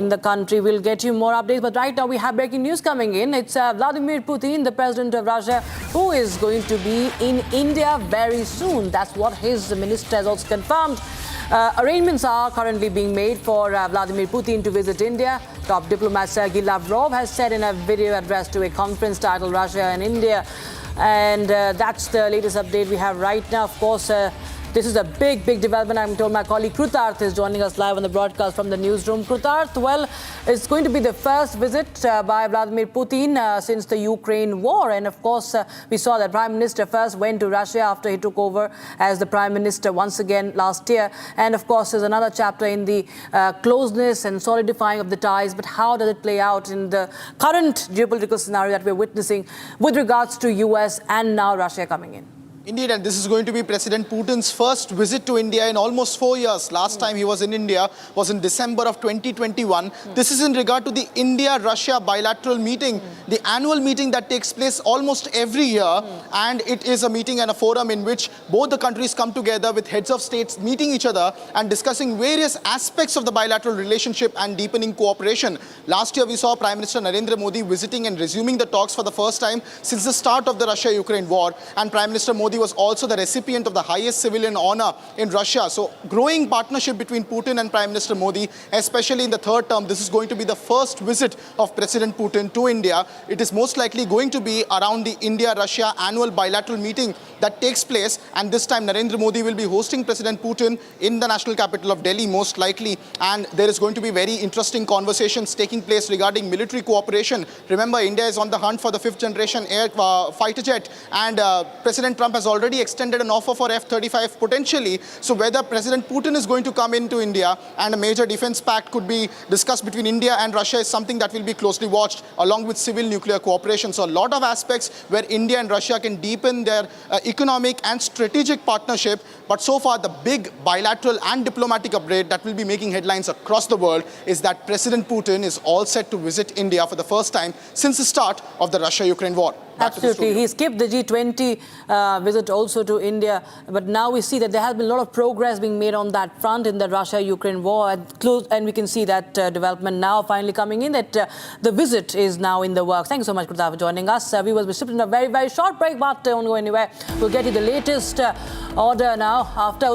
in the country. We'll get you more updates, but right now we have breaking news coming in. It's Vladimir Putin, the president of Russia, who is going to be in India very soon. That's what his minister has also confirmed. Arrangements are currently being made for Vladimir Putin to visit India. Top diplomat Sergei Lavrov has said in a video address to a conference titled Russia and India. And that's the latest update we have right now. Of course, this is a big development. I'm told my colleague Krutarth is joining us live on the broadcast from the newsroom. Krutarth, well, it's going to be the first visit by Vladimir Putin since the Ukraine war. And of course, we saw that Prime Minister first went to Russia after he took over as the Prime Minister once again last year. And of course, there's another chapter in the closeness and solidifying of the ties. But how does it play out in the current geopolitical scenario that we're witnessing with regards to US and now Russia coming in? Indeed, and this is going to be President Putin's first visit to India in almost 4 years. Last time he was in India was in December of 2021. This is in regard to the India-Russia bilateral meeting, the annual meeting that takes place almost every year. And it is a meeting and a forum in which both the countries come together with heads of states meeting each other and discussing various aspects of the bilateral relationship and deepening cooperation. Last year, we saw Prime Minister Narendra Modi visiting and resuming the talks for the first time since the start of the Russia-Ukraine war. And Prime Minister Modi was also the recipient of the highest civilian honor in Russia. So growing partnership between Putin and Prime Minister Modi, especially in the third term. This is going to be the first visit of President Putin to India. It is most likely going to be around the India-Russia annual bilateral meeting that takes place. And this time Narendra Modi will be hosting President Putin in the national capital of Delhi, most likely. And there is going to be very interesting conversations taking place regarding military cooperation. Remember, India is on the hunt for the 5th generation fighter jet. And President Trump has already extended an offer for F-35 potentially. So whether President Putin is going to come into India and a major defense pact could be discussed between India and Russia is something that will be closely watched, along with civil nuclear cooperation. So a lot of aspects where India and Russia can deepen their economic and strategic partnership. But so far, the big bilateral and diplomatic upgrade that will be making headlines across the world is that President Putin is all set to visit India for the first time since the start of the Russia-Ukraine war. Absolutely. He skipped the G20 visit also to India. But now we see that there has been a lot of progress being made on that front in the Russia-Ukraine war. And we can see that development now finally coming in, that the visit is now in the works. Thank you so much, Krutarth, for joining us. Viewers, we're shipped in a very short break, but don't go anywhere. We'll get you the latest order now after